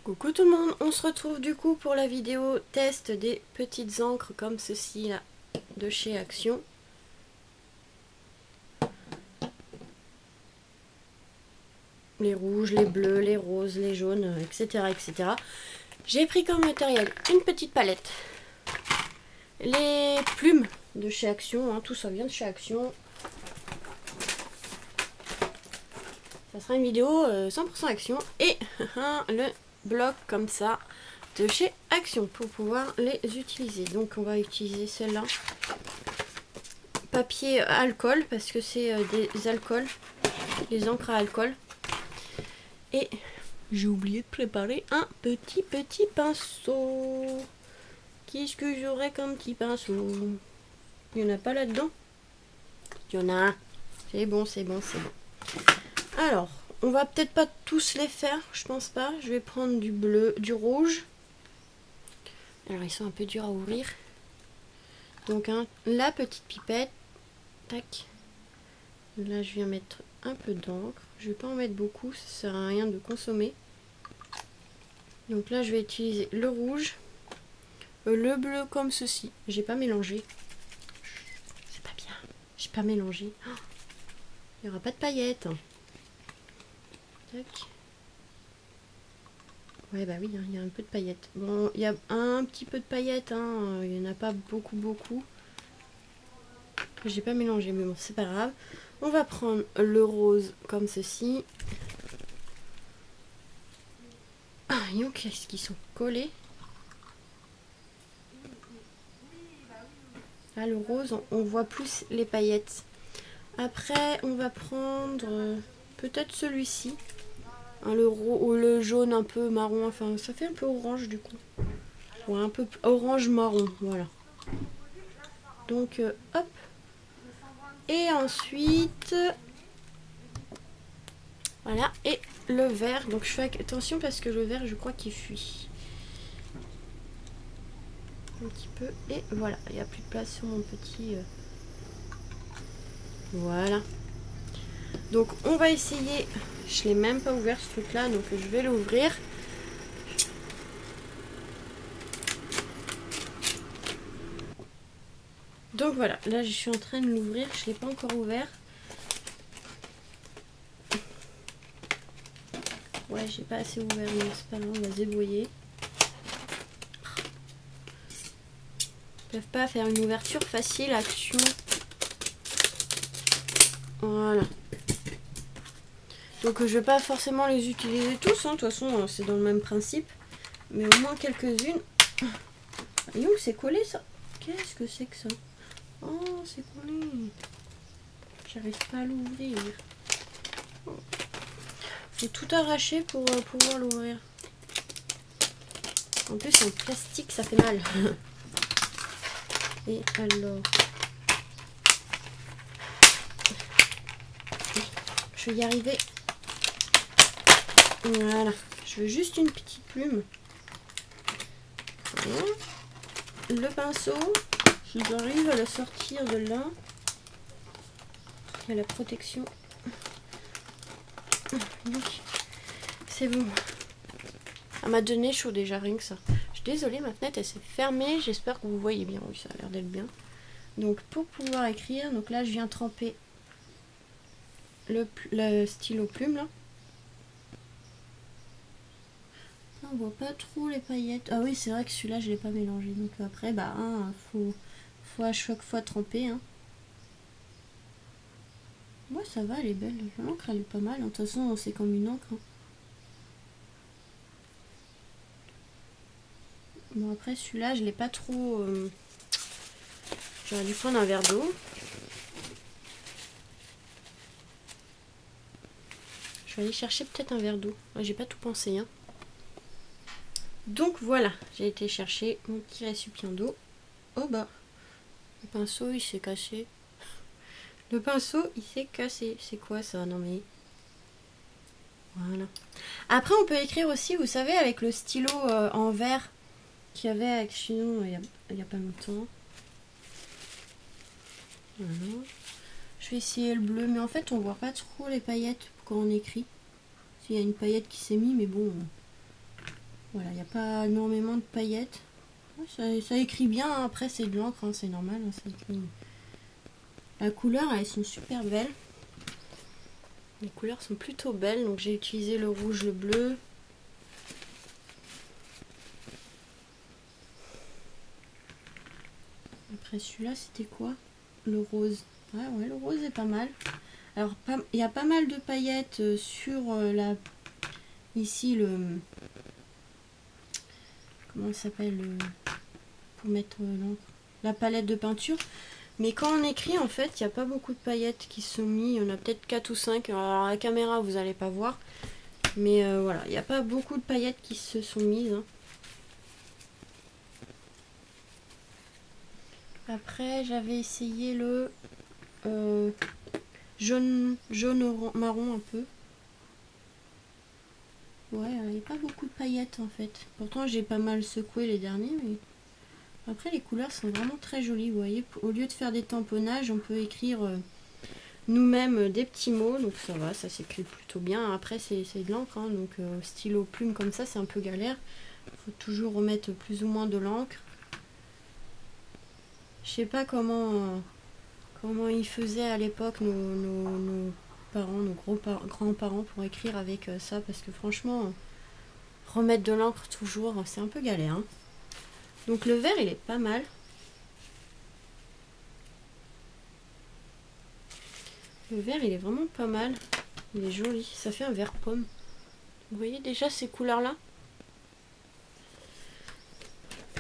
Coucou tout le monde, on se retrouve du coup pour la vidéo test des petites encres comme ceci là de chez Action. Les rouges, les bleus, les roses, les jaunes, etc. etc. J'ai pris comme matériel une petite palette, les plumes de chez Action, hein, tout ça vient de chez Action. Ça sera une vidéo 100% Action et le bloc comme ça de chez Action pour pouvoir les utiliser. Donc on va utiliser celle-là, papier alcool parce que c'est des alcools, les encres à alcool. Et j'ai oublié de préparer un petit pinceau. Qu'est-ce que j'aurais comme petit pinceau? Il n'y en a pas là-dedans? Il y en a un. C'est bon, c'est bon, c'est bon. Alors, on va peut-être pas tous les faire, je pense pas. Je vais prendre du bleu, du rouge. Alors, ils sont un peu durs à ouvrir. Donc, la petite pipette. Tac. Là, je viens mettre un peu d'encre. Je vais pas en mettre beaucoup, ça sert à rien de consommer. Donc là, je vais utiliser le rouge, le bleu comme ceci. J'ai pas mélangé. C'est pas bien. J'ai pas mélangé. Oh, il n'y aura pas de paillettes. Tac. Ouais, bah oui, il y a un peu de paillettes. Bon, il y a un petit peu de paillettes, hein. Il n'y en a pas beaucoup. J'ai pas mélangé, mais bon, c'est pas grave. On va prendre le rose comme ceci. Ah, qu'est-ce qu'ils sont collés. Là, le rose, on voit plus les paillettes. Après, on va prendre peut-être celui-ci. Hein, le jaune un peu marron, enfin, ça fait un peu orange du coup. Ouais, un peu orange marron, voilà. Donc, hop. Et ensuite, voilà, et le vert. Donc, je fais attention parce que le vert, je crois qu'il fuit. Un petit peu, et voilà, il n'y a plus de place sur mon petit... Voilà. Donc, on va essayer... Je l'ai même pas ouvert ce truc-là, donc je vais l'ouvrir. Donc voilà, là je suis en train de l'ouvrir, je l'ai pas encore ouvert. Ouais, j'ai pas assez ouvert, mais c'est pas grave, on va se débrouiller. Ils peuvent pas faire une ouverture facile, Action. Voilà. Donc je vais pas forcément les utiliser tous, hein. De toute façon c'est dans le même principe. Mais au moins quelques-unes. Donc c'est collé ça. Qu'est-ce que c'est que ça? Oh, c'est collé. J'arrive pas à l'ouvrir. Faut tout arracher pour pouvoir l'ouvrir. En plus en plastique ça fait mal. Et alors, je vais y arriver. Voilà. Je veux juste une petite plume. Voilà. Le pinceau. Si j'arrive à le sortir de là. Il y a la protection. C'est bon. Elle m'a donné chaud déjà, rien que ça. Je suis désolée, ma fenêtre elle s'est fermée. J'espère que vous voyez bien. Oui, ça a l'air d'être bien. Donc pour pouvoir écrire, donc là je viens tremper le stylo plume là. On voit pas trop les paillettes. Ah oui, c'est vrai que celui-là je l'ai pas mélangé. Donc après, bah faut à chaque fois tremper. Hein. Ouais, ça va, elle est belle. L'encre elle est pas mal. De toute façon, c'est comme une encre. Hein. Bon après celui-là je l'ai pas trop. J'aurais dû prendre un verre d'eau. Je vais aller chercher peut-être un verre d'eau. J'ai pas tout pensé. Hein. Donc voilà, j'ai été chercher mon petit récipient d'eau. Oh bah, le pinceau il s'est cassé. Le pinceau il s'est cassé. C'est quoi ça? Non mais... Voilà. Après on peut écrire aussi, vous savez, avec le stylo en verre qu'il y avait avec Chinon il y a pas longtemps. Voilà. Je vais essayer le bleu, mais en fait on voit pas trop les paillettes quand on écrit. S'il y a une paillette qui s'est mise, mais bon... Voilà, il n'y a pas énormément de paillettes. Ça écrit bien, hein. Après c'est de l'encre, hein, c'est normal. Hein, ça écrit... La couleur, elles sont super belles. Les couleurs sont plutôt belles, donc j'ai utilisé le rouge, le bleu. Après celui-là, c'était quoi? Le rose. Ouais, le rose est pas mal. Alors, il y a pas mal de paillettes sur la... Ici, le... Comment ça s'appelle pour mettre l'encre? La palette de peinture. Mais quand on écrit, en fait, il n'y a pas beaucoup de paillettes qui sont mises. Il y en a peut-être 4 ou 5. Alors, à la caméra, vous n'allez pas voir. Mais voilà, il n'y a pas beaucoup de paillettes qui se sont mises. Hein. Après, j'avais essayé le jaune marron un peu. Ouais, il n'y a pas beaucoup de paillettes en fait. Pourtant, j'ai pas mal secoué les derniers, mais... Après, les couleurs sont vraiment très jolies, vous voyez. Au lieu de faire des tamponnages, on peut écrire nous-mêmes des petits mots. Donc ça va, ça s'écrit plutôt bien. Après, c'est de l'encre, hein, donc stylo plume comme ça, c'est un peu galère. Il faut toujours remettre plus ou moins de l'encre. Je sais pas comment ils faisaient à l'époque nos parents, nos grands-parents pour écrire avec ça. Parce que franchement, remettre de l'encre toujours, c'est un peu galère. Hein. Donc le vert, il est pas mal. Le vert, il est vraiment pas mal. Il est joli. Ça fait un vert pomme. Vous voyez déjà ces couleurs-là?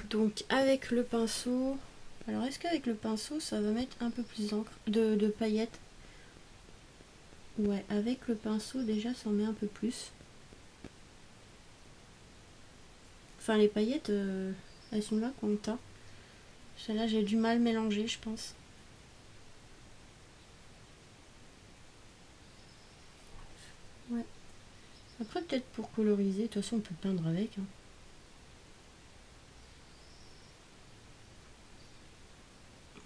Donc avec le pinceau... Alors est-ce qu'avec le pinceau, ça va mettre un peu plus d'encre, de paillettes? Ouais, avec le pinceau, déjà, ça en met un peu plus. Enfin, les paillettes, elles sont là, comme ça. Celle-là, j'ai du mal mélanger, je pense. Ouais. Après, peut-être pour coloriser, de toute façon, on peut peindre avec. Hein.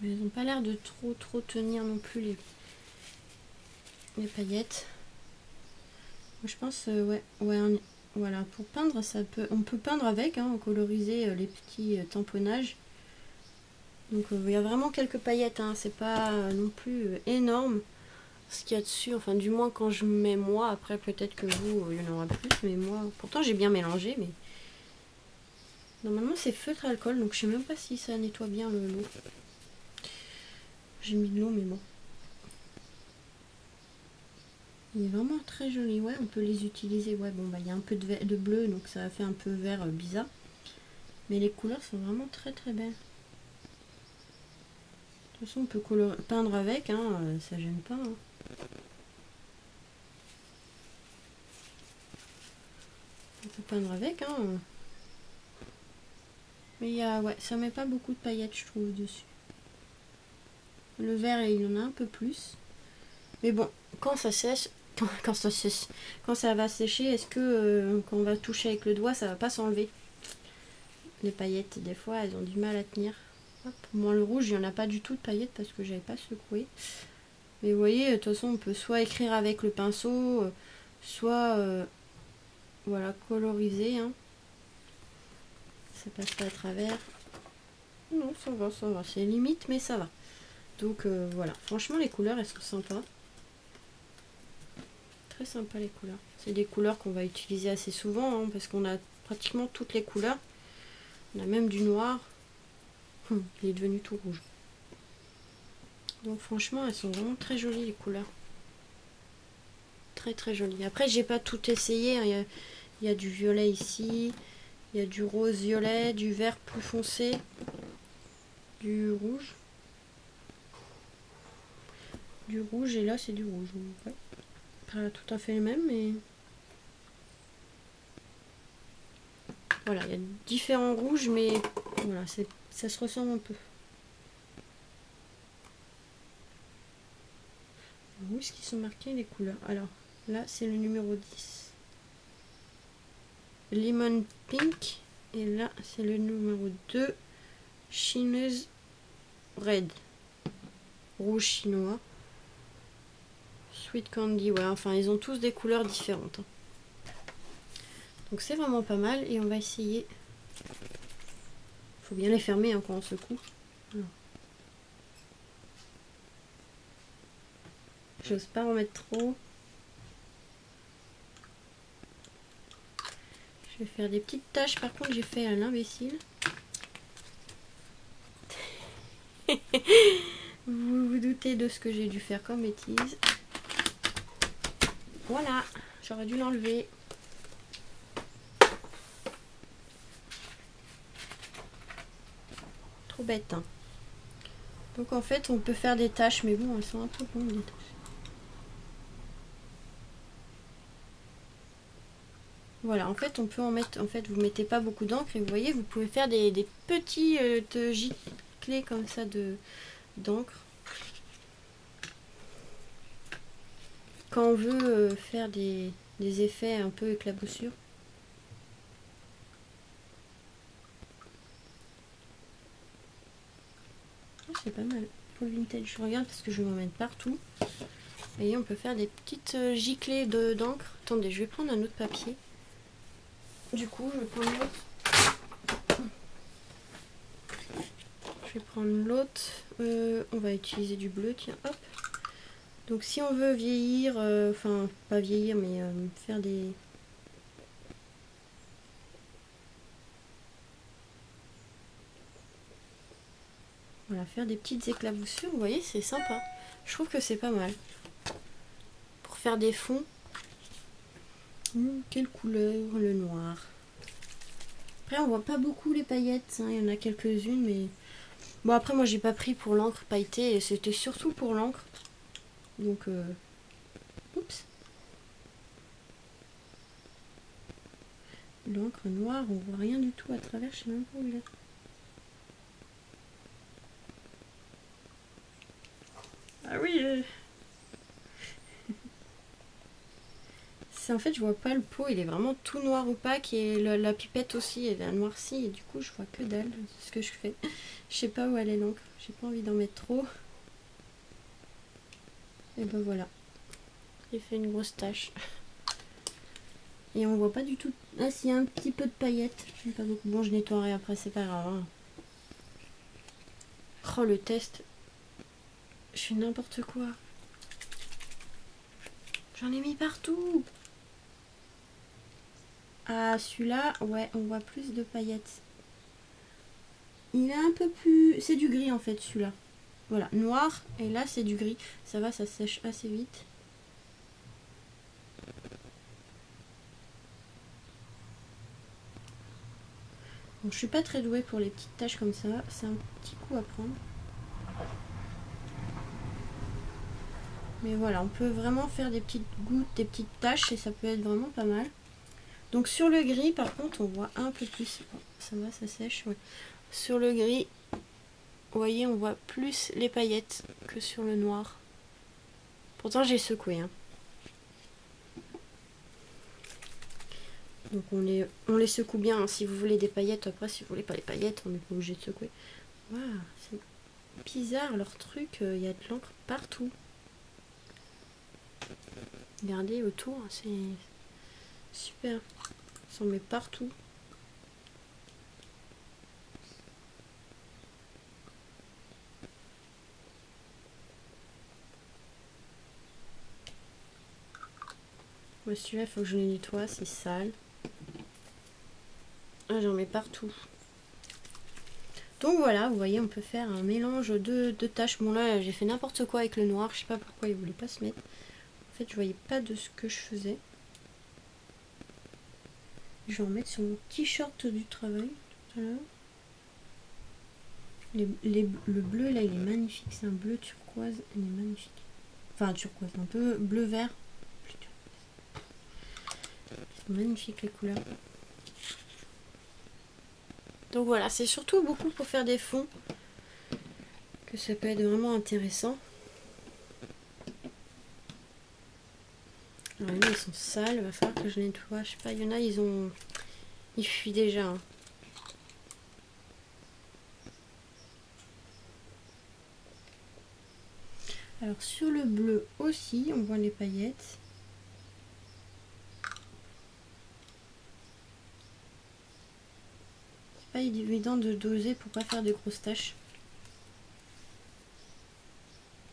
Mais elles n'ont pas l'air de trop tenir non plus les paillettes. Je pense, ouais, voilà, pour peindre, on peut peindre avec, hein, coloriser les petits tamponnages. Donc il y a vraiment quelques paillettes, hein, c'est pas non plus énorme ce qu'il y a dessus, enfin du moins quand je mets moi, après peut-être que vous, il y en aura plus, mais moi, pourtant j'ai bien mélangé, mais normalement c'est feutre alcool, donc je sais même pas si ça nettoie bien l'eau. J'ai mis de l'eau, mais bon. Il est vraiment très joli, ouais, on peut les utiliser, ouais, bon bah il y a un peu de bleu, donc ça fait un peu vert bizarre, mais les couleurs sont vraiment très belles. De toute façon on peut peindre avec, hein, ça gêne pas. Hein. On peut peindre avec, hein. Mais ouais, ça met pas beaucoup de paillettes, je trouve, dessus. Le vert, il en a un peu plus. Mais bon, quand ça sèche, quand ça va sécher, est-ce que quand on va toucher avec le doigt, ça va pas s'enlever? Les paillettes, des fois, elles ont du mal à tenir. Hop, moi, le rouge, il n'y en a pas du tout de paillettes parce que j'avais pas secoué. Mais vous voyez, de toute façon, on peut soit écrire avec le pinceau, soit voilà, coloriser. Hein. Ça passe pas à travers. Non, ça va. C'est limite, mais ça va. Donc voilà, franchement, les couleurs, elles sont sympas. Très sympa les couleurs. C'est des couleurs qu'on va utiliser assez souvent, hein, parce qu'on a pratiquement toutes les couleurs. On a même du noir. Il est devenu tout rouge. Donc franchement, elles sont vraiment très jolies les couleurs. Très jolies. Après, j'ai pas tout essayé. Hein. Il y a du violet ici. Il y a du rose violet, du vert plus foncé, du rouge. Du rouge et là c'est du rouge. Ouais. Pas tout à fait les mêmes, mais... Voilà, il y a différents rouges, mais voilà, ça se ressemble un peu. Où est-ce qu'ils sont marqués les couleurs? Alors, là c'est le numéro 10. Lemon Pink. Et là c'est le numéro 2. Chineuse Red. Rouge chinois. Sweet Candy, ouais, enfin ils ont tous des couleurs différentes. Hein. Donc c'est vraiment pas mal et on va essayer. Faut bien les fermer hein, quand on secoue. J'ose pas en mettre trop. Je vais faire des petites taches. Par contre, j'ai fait à l'imbécile. Vous vous doutez de ce que j'ai dû faire comme bêtise. Voilà, j'aurais dû l'enlever. Trop bête. Hein. Donc en fait, on peut faire des taches, mais bon, elles sont un peu longues les taches. Voilà, en fait, on peut en mettre. En fait, vous mettez pas beaucoup d'encre et vous voyez, vous pouvez faire des petits giclées comme ça d'encre. Quand on veut faire des effets un peu éclaboussures. Oh, c'est pas mal. Pour le vintage, je regarde parce que je m'emmène partout. Vous voyez, on peut faire des petites giclées d'encre. Attendez, je vais prendre un autre papier. Du coup, je vais prendre l'autre. Je vais prendre l'autre. On va utiliser du bleu, tiens, hop. Donc si on veut vieillir, enfin pas vieillir, mais faire des... Voilà, faire des petites éclaboussures, vous voyez, c'est sympa. Je trouve que c'est pas mal. Pour faire des fonds. Quelle couleur? Le noir. Après, on voit pas beaucoup les paillettes, hein. Il y en a quelques-unes, mais... Bon, après, moi, j'ai pas pris pour l'encre pailletée, et c'était surtout pour l'encre. Donc, oups. L'encre noire, on voit rien du tout à travers, je sais même pas où il est. Ah oui C'est en fait, je vois pas le pot, il est vraiment tout noir opaque et la pipette aussi, elle est noircie et du coup, je vois que dalle, c'est ce que je fais. Je sais pas où elle est l'encre, j'ai pas envie d'en mettre trop. Et ben voilà, j'ai fait une grosse tache. Et on voit pas du tout... Ah, s'il y a un petit peu de paillettes, pas beaucoup. Bon, je nettoierai après, c'est pas grave. Hein. Oh, le test. Je fais n'importe quoi. J'en ai mis partout. Ah, celui-là, ouais, on voit plus de paillettes. Il est un peu plus... C'est du gris, en fait, celui-là. Voilà, noir. Et là, c'est du gris. Ça va, ça sèche assez vite. Bon, je suis pas très douée pour les petites taches comme ça. C'est un petit coup à prendre. Mais voilà, on peut vraiment faire des petites gouttes, des petites taches et ça peut être vraiment pas mal. Donc sur le gris, par contre, on voit un peu plus. Oh, ça va, ça sèche, ouais. Sur le gris, vous voyez, on voit plus les paillettes que sur le noir. Pourtant, j'ai secoué. Hein. Donc on les secoue bien. Hein. Si vous voulez des paillettes, après, si vous voulez pas les paillettes, on n'est pas obligé de secouer. Waouh, c'est bizarre leur truc. Il y a de l'encre partout. Regardez autour, c'est super. Ça s'en met partout. Moi, celui-là, il faut que je le nettoie, c'est sale. Ah, j'en mets partout. Donc voilà, vous voyez, on peut faire un mélange de taches. Bon là, j'ai fait n'importe quoi avec le noir. Je sais pas pourquoi il voulait pas se mettre. En fait, je voyais pas de ce que je faisais. Je vais en mettre sur mon t-shirt du travail tout à l'heure. Le bleu là, il est magnifique. C'est un bleu turquoise. Il est magnifique. Enfin, turquoise, un peu bleu-vert. C'est magnifique les couleurs. Donc voilà, c'est surtout beaucoup pour faire des fonds que ça peut être vraiment intéressant. Alors là, ils sont sales, il va falloir que je nettoie. Je sais pas, il y en a, ils fuient déjà. Hein. Alors sur le bleu aussi, on voit les paillettes. pas évident de doser pour pas faire de grosses taches.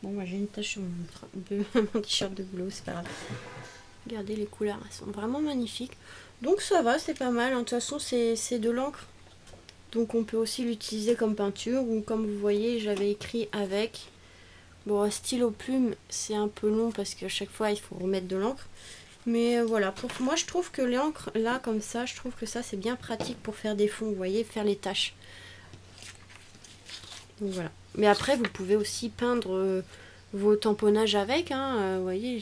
Bon, moi j'ai une tache sur mon t-shirt de boulot, c'est pas grave. Regardez les couleurs, elles sont vraiment magnifiques. Donc ça va, c'est pas mal. De toute façon, c'est de l'encre. Donc on peut aussi l'utiliser comme peinture. Ou comme vous voyez, j'avais écrit avec. Bon, un stylo plume, c'est un peu long parce qu'à chaque fois, il faut remettre de l'encre. Mais voilà, pour moi, je trouve que l'encre, là, comme ça, je trouve que ça, c'est bien pratique pour faire des fonds. Vous voyez, faire les taches. Donc voilà. Mais après, vous pouvez aussi peindre vos tamponnages avec. Hein. Vous voyez,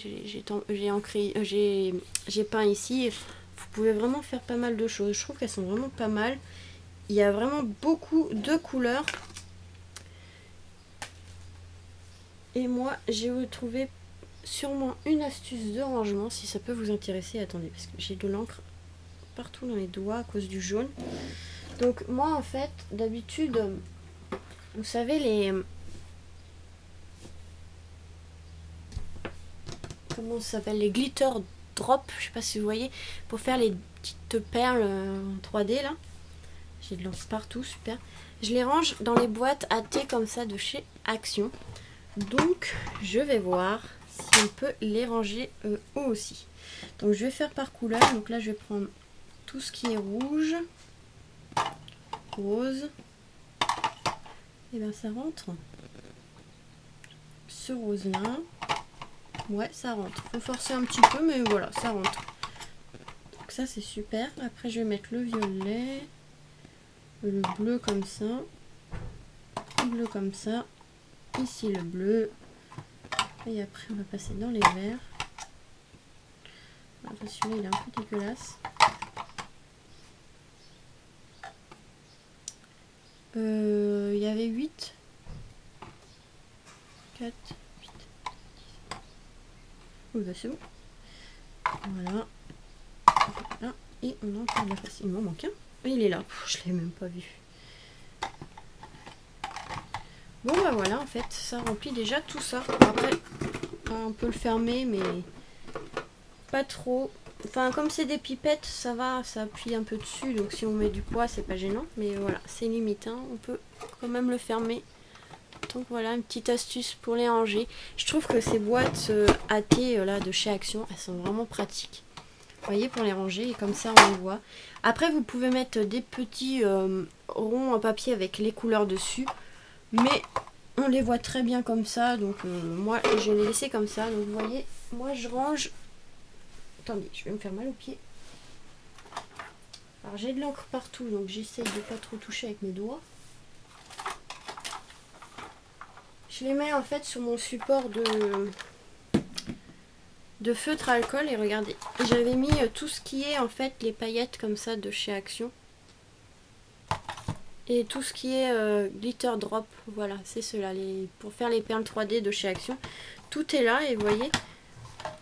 j'ai peint ici. Vous pouvez vraiment faire pas mal de choses. Je trouve qu'elles sont vraiment pas mal. Il y a vraiment beaucoup de couleurs. Et moi, j'ai trouvé sûrement une astuce de rangement, si ça peut vous intéresser. Attendez, parce que j'ai de l'encre partout dans les doigts à cause du jaune. Donc moi, en fait, d'habitude, vous savez, les... Comment ça s'appelle? Les glitter drops, je sais pas si vous voyez, pour faire les petites perles en 3D, là. J'ai de l'encre partout, super. Je les range dans les boîtes à thé comme ça de chez Action. Donc, je vais voir si on peut les ranger eux aussi. Donc, je vais faire par couleur. Donc là, je vais prendre tout ce qui est rouge, rose. Et bien, ça rentre. Ce rose-là. Ouais, ça rentre. Faut forcer un petit peu, mais voilà, ça rentre. Donc ça, c'est super. Après, je vais mettre le violet. Le bleu comme ça. Le bleu comme ça. Ici, le bleu. Et après, on va passer dans les verts. Celui-là, il est un peu dégueulasse. Il y avait 8. 4, 8. Oui, bah c'est bon. Voilà. Voilà. Et on a encore de la face. Il m'en manque un. Il est là. Je l'ai même pas vu. Bon bah voilà, en fait, ça remplit déjà tout ça. Après, on peut le fermer, mais pas trop. Enfin, comme c'est des pipettes, ça va, ça appuie un peu dessus. Donc si on met du poids, c'est pas gênant. Mais voilà, c'est limite. Hein. On peut quand même le fermer. Donc voilà, une petite astuce pour les ranger. Je trouve que ces boîtes à thé là de chez Action, elles sont vraiment pratiques. Vous voyez, pour les ranger, et comme ça on les voit. Après, vous pouvez mettre des petits ronds en papier avec les couleurs dessus. Mais on les voit très bien comme ça. Donc moi, je les laissé comme ça. Donc vous voyez, moi je range... Attendez, je vais me faire mal aux pieds. Alors j'ai de l'encre partout, donc j'essaye de pas trop toucher avec mes doigts. Je les mets en fait sur mon support de feutre à alcool. Et regardez, j'avais mis tout ce qui est en fait les paillettes comme ça de chez Action. Et tout ce qui est glitter drop, voilà, c'est cela, pour faire les perles 3D de chez Action. Tout est là et vous voyez,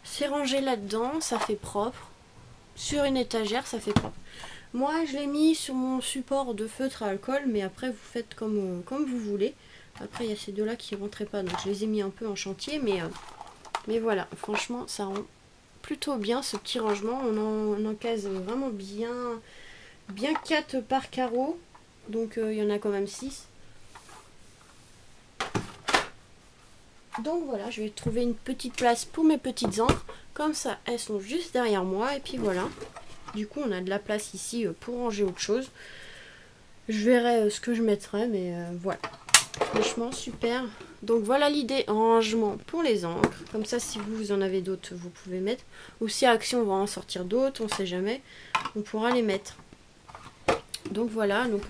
c'est rangé là-dedans, ça fait propre. Sur une étagère, ça fait propre. Moi, je l'ai mis sur mon support de feutre à alcool, mais après, vous faites comme vous voulez. Après, il y a ces deux-là qui ne rentraient pas, donc je les ai mis un peu en chantier, mais voilà, franchement, ça rend plutôt bien ce petit rangement. On encase vraiment bien 4 par carreau. Donc il y en a quand même 6. Donc voilà, je vais trouver une petite place pour mes petites encres. Comme ça, elles sont juste derrière moi. Et puis voilà. Du coup, on a de la place ici pour ranger autre chose. Je verrai ce que je mettrai, mais voilà. Franchement, super. Donc voilà l'idée rangement pour les encres. Comme ça, si vous en avez d'autres, vous pouvez mettre. Ou si Action va en sortir d'autres, on sait jamais. On pourra les mettre. Donc voilà, donc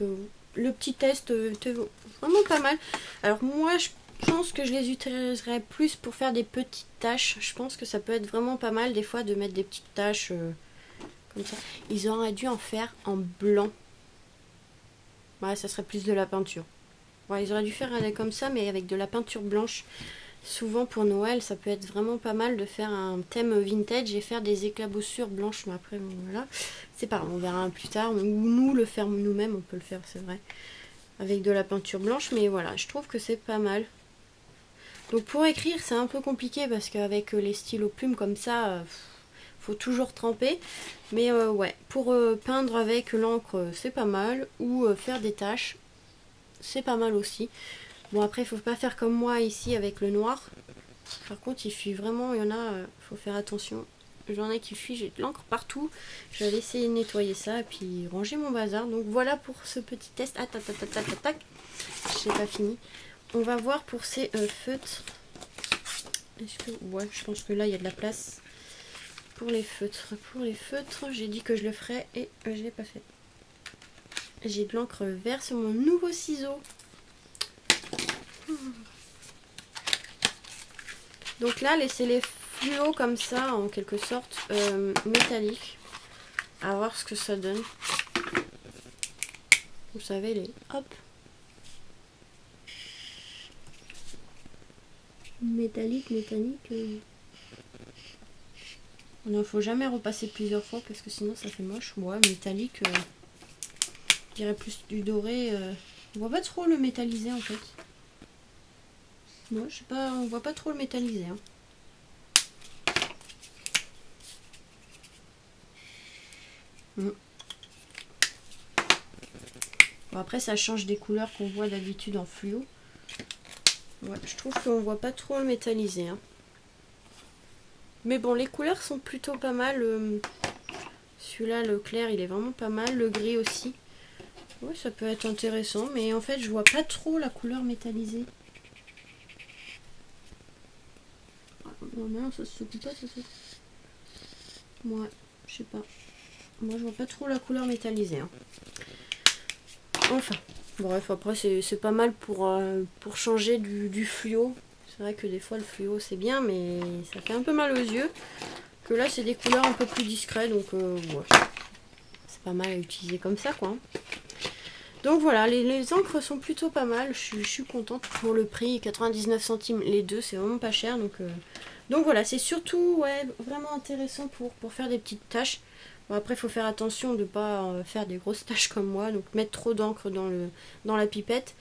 le petit test était vraiment pas mal. Alors moi je pense que je les utiliserai plus pour faire des petites tâches. Je pense que ça peut être vraiment pas mal des fois de mettre des petites tâches comme ça. Ils auraient dû en faire en blanc. Ouais, ça serait plus de la peinture. Ouais, ils auraient dû faire comme ça mais avec de la peinture blanche. Souvent pour Noël ça peut être vraiment pas mal de faire un thème vintage et faire des éclaboussures blanches. Mais après bon, voilà, c'est pas grave, on verra plus tard. Ou nous le faire nous-mêmes, on peut le faire, c'est vrai. Avec de la peinture blanche, mais voilà, je trouve que c'est pas mal. Donc pour écrire c'est un peu compliqué parce qu'avec les stylos plumes comme ça, faut toujours tremper. Mais ouais, pour peindre avec l'encre, c'est pas mal. Ou faire des taches, c'est pas mal aussi. Bon, après, il faut pas faire comme moi ici avec le noir. Par contre, il fuit vraiment, il y en a, faut faire attention. J'en ai qui fuient, j'ai de l'encre partout. Je vais essayer de nettoyer ça et puis ranger mon bazar. Donc voilà pour ce petit test. Ah, tac, tac, tac, tac, tac. Je n'ai pas fini. On va voir pour ces feutres. Est-ce que... Ouais, je pense que là, il y a de la place pour les feutres. Pour les feutres, j'ai dit que je le ferais et je l'ai pas fait. J'ai de l'encre verte sur mon nouveau ciseau. Donc là, laissez les fluos comme ça, en quelque sorte, métalliques. À voir ce que ça donne. Vous savez, les... Hop. Métallique. Il ne faut jamais repasser plusieurs fois parce que sinon ça fait moche. Ouais, métallique, je dirais plus du doré. On voit pas trop le métallisé en fait. Moi, je sais pas, on voit pas trop le métallisé. Hein. Bon, après, ça change des couleurs qu'on voit d'habitude en fluo. Ouais, je trouve qu'on voit pas trop le métallisé. Hein. Mais bon, les couleurs sont plutôt pas mal. Celui-là, le clair, il est vraiment pas mal. Le gris aussi. Ouais, ça peut être intéressant. Mais en fait, je vois pas trop la couleur métallisée. Non, non, ça se coupe pas, ça se... Ouais, je sais pas. Moi, je vois pas trop la couleur métallisée. Hein. Enfin, bref, après, c'est pas mal pour changer du fluo. C'est vrai que des fois, le fluo, c'est bien, mais ça fait un peu mal aux yeux. Que là, c'est des couleurs un peu plus discrètes, donc ouais. C'est pas mal à utiliser comme ça, quoi. Donc voilà, les encres sont plutôt pas mal. Je suis contente pour le prix, 99 centimes les deux, c'est vraiment pas cher. Donc voilà, c'est surtout ouais, vraiment intéressant pour faire des petites taches. Bon, après, il faut faire attention de ne pas faire des grosses taches comme moi, donc mettre trop d'encre dans la pipette.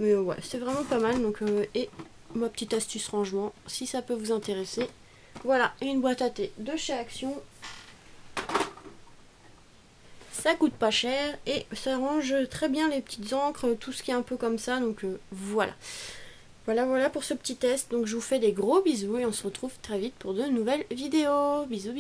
Mais ouais, c'est vraiment pas mal. Donc, et ma petite astuce rangement, si ça peut vous intéresser. Voilà, une boîte à thé de chez Action. Ça coûte pas cher et ça range très bien les petites encres, tout ce qui est un peu comme ça. Donc voilà. Voilà pour ce petit test. Donc je vous fais des gros bisous et on se retrouve très vite pour de nouvelles vidéos. Bisous.